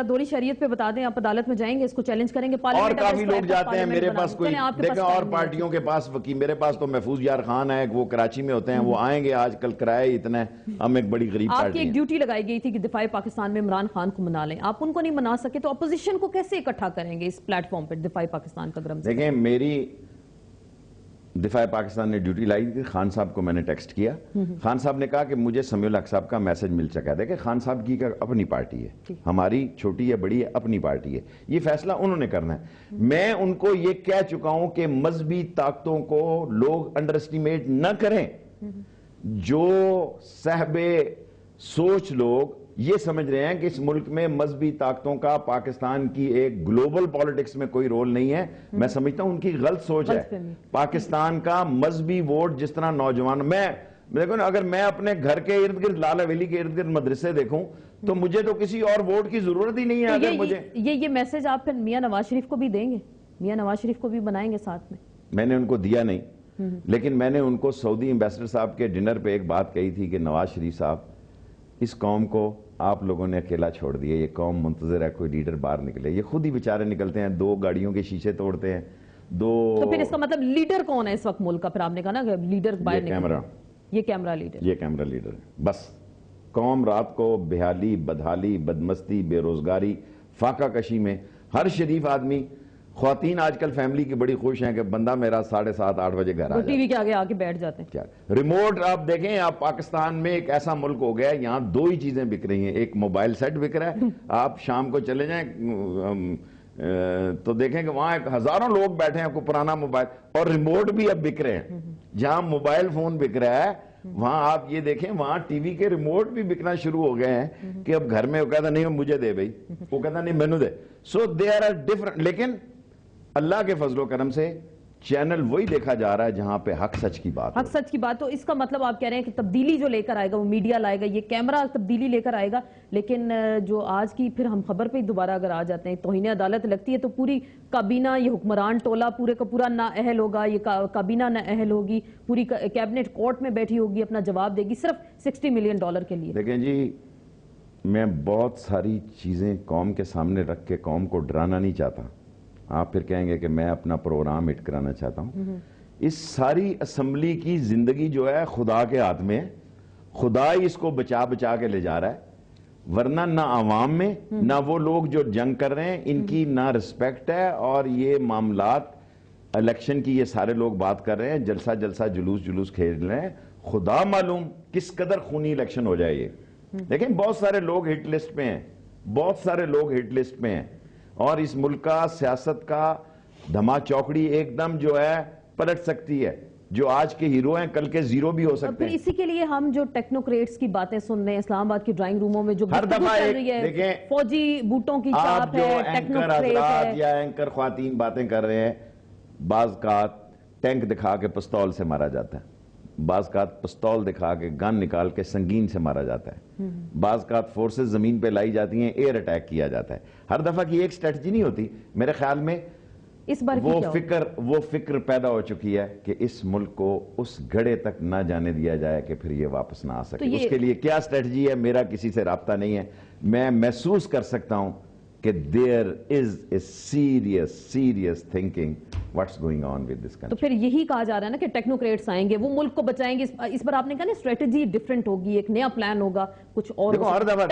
دوری شریعت پہ بتا دیں، آپ عدالت میں جائیں گے، اس کو چیلنج کریں گے؟ اور کافی لوگ جاتے ہیں، میرے پاس کوئی دیکھیں اور پارٹیوں کے پاس وکیل، میرے پاس تو محفوظ یار خان ہے، وہ کراچی میں ہوتے ہیں، وہ آئیں گے، آج کل کرایہ اتنا ہے، ہم ایک بڑی غریب پارٹی ہیں۔ آپ کی ایک ڈیوٹی لگائی گئی تھی کہ دفاع پاکستان میں عمران خان کو منا لیں، آپ ان کو نہیں منا سکے تو اپوزیشن کو کیسے اکٹھا کریں گے اس پلیٹ فارم پہ دفاع پاکستان کا گرم؟ دیکھیں میری دفاع پاکستان نے ڈیوٹی لائی تھی، خان صاحب کو میں نے ٹیکسٹ کیا، خان صاحب نے کہا کہ مجھے سمیع الحق صاحب کا میسج مل چکا ہے۔ دیکھیں خان صاحب کی اپنی پارٹی ہے، ہماری چھوٹی ہے بڑی ہے اپنی پارٹی ہے، یہ فیصلہ انہوں نے کرنا ہے۔ میں ان کو یہ کہہ چکا ہوں کہ مذہبی طاقتوں کو لوگ انڈر اسٹیمیٹ نہ کریں۔ جو صاحب سوچ لوگ یہ سمجھ رہے ہیں کہ اس ملک میں مذہبی طاقتوں کا پاکستان کی ایک گلوبل پالیٹکس میں کوئی رول نہیں ہے، میں سمجھتا ہوں ان کی غلط سوچ ہے۔ پاکستان کا مذہبی ووٹ جس طرح نوجوان، میں دیکھو نا، اگر میں اپنے گھر کے ارد گرد لال حویلی کے ارد گرد مدرسے دیکھوں تو مجھے تو کسی اور ووٹ کی ضرورت ہی نہیں ہے۔ اگر مجھے یہ میسج آپ پھر میاں نواز شریف کو بھی دیں گے؟ میاں نواز شریف کو بھی بنائیں گے ساتھ میں نے ان کو دیا نہیں، لیکن میں نے ان کو سعودی ایمبیسڈر صاحب کے ڈنر پہ ایک بات کہی تھی کہ نواز شریف صاحب، اس قوم کو آپ لوگوں نے اکیلا چھوڑ دیا، یہ قوم منتظر ہے کوئی لیڈر باہر نکلے، یہ خود ہی بیچارے نکلتے ہیں، 2 گاڑیوں کے شیشے توڑتے ہیں، تو پھر اس کا مطلب لیڈر کون ہے اس وقت ملک کا؟ پھر آپ نے کہا نا کہ لیڈر باہر نکلے، یہ کیمرہ لیڈر ہے۔ بس قوم رات کو بحالی، بدحالی، بدمستی، بے روزگاری، فاقہ کشی میں، ہر شریف آدمی، خواتین آج کل فیملی کی بڑی خوش ہیں کہ بندہ میرا 7:30 8 بجے گھر آ جاتا ہے، ٹی وی کے آگے آ کے بیٹھ جاتے ہیں۔ ریموٹ آپ دیکھیں، آپ پاکستان میں ایک ایسا ملک ہو گیا ہے، یہاں 2 ہی چیزیں بک رہی ہیں، ایک موبائل سیٹ بک رہا ہے، آپ شام کو چلے جائیں تو دیکھیں کہ وہاں 1000 لوگ بیٹھے ہیں، کوئی پرانا موبائل، اور ریموٹ بھی اب بک رہے ہیں۔ جہاں موبائل فون بک رہا ہے وہاں آپ یہ دیکھیں وہاں ٹی وی کے ریموٹ بھی بکنا شروع ہو گئے ہیں کہ اب گھر میں وہ کہتا نہیں مجھے دے بھائی، وہ کہتا نہیں مینو دے۔ سو دے آر ڈفرنٹ، لیکن اللہ کے فضل و کرم سے چینل وہی دیکھا جا رہا ہے جہاں پہ حق سچ کی بات، حق سچ کی بات۔ تو اس کا مطلب آپ کہہ رہے ہیں کہ تبدیلی جو لے کر آئے گا وہ میڈیا لائے گا، یہ کیمرہ تبدیلی لے کر آئے گا، لیکن جو آج کی پھر ہم خبر پہ دوبارہ اگر آ جاتے ہیں توہین عدالت لگتی ہے تو پوری کابینہ، یہ حکمران ٹولہ پورے کا پورا نااہل ہوگا، یہ کابینہ نااہل ہوگی، پوری کیبنٹ کورٹ میں بیٹھی ہوگی، اپنا جواب دے گی صرف $60 ملین کے لیے۔ دیکھیں جی، میں بہت ساری چیزیں قوم کے سامنے رکھ کے قوم کو ڈرانا نہیں چاہتا، آپ پھر کہیں گے کہ میں اپنا پروگرام ہٹ کرانا چاہتا ہوں۔ اس ساری اسمبلی کی زندگی جو ہے خدا کے ہاتھ میں ہے، خدا ہی اس کو بچا بچا کے لے جا رہا ہے، ورنہ نہ عوام میں نہ وہ لوگ جو جنگ کر رہے ہیں ان کی نہ رسپیکٹ ہے، اور یہ معاملات الیکشن کی یہ سارے لوگ بات کر رہے ہیں، جلسہ جلسہ جلوس کھیل رہے ہیں، خدا معلوم کس قدر خونی الیکشن ہو جائے یہ۔ لیکن بہت سارے لوگ ہٹ لسٹ پہ ہیں، بہت سارے لوگ ہٹ لسٹ پہ ہیں، اور اس ملک کا سیاست کا دھما چوکڑی ایک دم جو ہے پلٹ سکتی ہے، جو آج کے ہیرو ہیں کل کے زیرو بھی ہو سکتے ہیں۔ پھر اسی کے لیے ہم جو ٹیکنوکریٹس کی باتیں سن رہے ہیں، اسلام آباد کی ڈرائنگ روموں میں جو گفتگو چل رہی ہے، فوجی بوٹوں کی چاپ ہے، ٹیکنوکریٹ ہے، یا اینکر خواتین باتیں کر رہے ہیں، بعض کا ٹینک دکھا کے پستول سے مارا جاتا ہے، بعض کا پستول دکھا کے گن نکال کے سنگین سے مارا جاتا ہے، بعض کا فورسز زمین پہ لائی جاتی ہیں، ایئر اٹیک کیا جاتا ہے۔ ہر دفعہ کی ایک سٹریٹجی نہیں ہوتی، میرے خیال میں اس بار وہ فکر پیدا ہو چکی ہے کہ اس ملک کو اس گڑھے تک نہ جانے دیا جائے کہ پھر یہ واپس نہ آ سکے۔ اس کے لیے کیا سٹریٹجی ہے میرا کسی سے رابطہ نہیں ہے، میں محسوس کر سکتا ہوں کہ there is a serious thinking what's going on with this country۔ تو پھر یہی کہا جا رہا ہے نا کہ ٹیکنوکریٹس آئیں گے، وہ ملک کو بچائیں گے۔ اس پر آپ نے کہا نا اسٹریٹجی ڈیفرنٹ ہوگی، ایک نیا پلان ہوگا، کچھ اور۔ دیکھو ہر دفعہ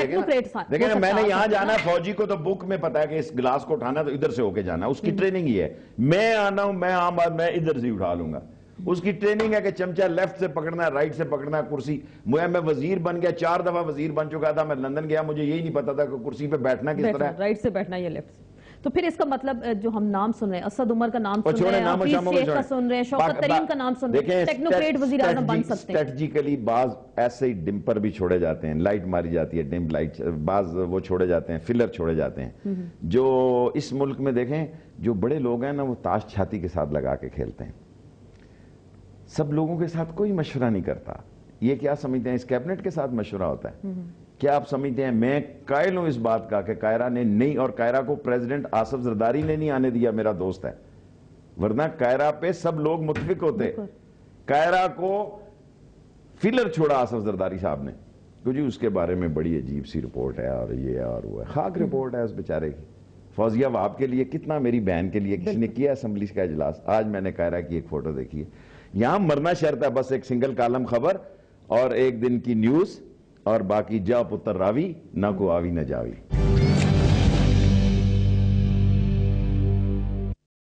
دیکھیں میں نے یہاں جانا ہے، فوجی کو تو بک میں پتا ہے کہ اس گلاس کو اٹھانا تو ادھر سے ہو کے جانا، اس کی ٹریننگ ہی ہے۔ میں آنا ہوں، میں عام بات میں ادھر سے اٹھا لوں گا، اس کی ٹریننگ ہے کہ چمچہ لیفٹ سے پکڑنا ہے، رائٹ سے پکڑنا ہے، کرسی۔ میں وزیر بن گیا، 4 دفعہ وزیر بن چکا تھا، میں لندن گیا، مجھے یہی نہیں پتا تھا کہ کرسی پہ بیٹھنا کس طرح ہے، رائٹ سے بیٹھنا یا لیفٹ سے۔ تو پھر اس کا مطلب جو ہم نام سن رہے ہیں، اسد عمر کا نام سن رہے ہیں، حفیظ شیخ کا سن رہے ہیں، شوکت ترین کا نام سن رہے ہیں، ٹیکنوکریٹ وزیر اعظم بن سکتے ہیں۔ اسٹریٹجیکلی بعض ایسے ہی ڈمپر بھی چھوڑے جاتے ہیں، لائٹ ماری جاتی ہے، ڈم لائٹ، بعض وہ چھوڑے جاتے ہیں، فلر چھوڑے جاتے ہیں۔ جو اس ملک میں دیکھیں جو بڑے لوگ ہیں نا، وہ تاش چھاتی کے ساتھ لگا کے کھیلتے ہیں، سب لوگوں کے ساتھ کوئی مشورہ نہیں کرتا۔ یہ کیا سمجھتے ہیں اس کیبنٹ کے ساتھ مشورہ ہوتا ہے؟ کیا آپ سمجھتے ہیں؟ میں قائل ہوں اس بات کا کہ قاہرہ نے نہیں، اور قاہرہ کو پریزیڈنٹ آصف زرداری نے نہیں آنے دیا، میرا دوست ہے، ورنہ قاہرہ پہ سب لوگ متفق ہوتے۔ قاہرہ کو فلر چھوڑا آصف زرداری صاحب نے، کہ جی اس کے بارے میں بڑی عجیب سی رپورٹ ہے اور یہ اور وہ ہے. خاک رپورٹ ہے اس بیچارے کی. فوزیہ وہاب کے لیے کتنا, میری بہن کے لیے کسی نے کیا اسمبلی کا اجلاس. آج میں نے قاہرہ کی ایک فوٹو دیکھی ہے. یہاں مرنا شرط ہے, بس ایک سنگل کالم خبر اور ایک دن کی نیوز, اور باقی جا پتر راوی نہ کو آوی نہ جاوی.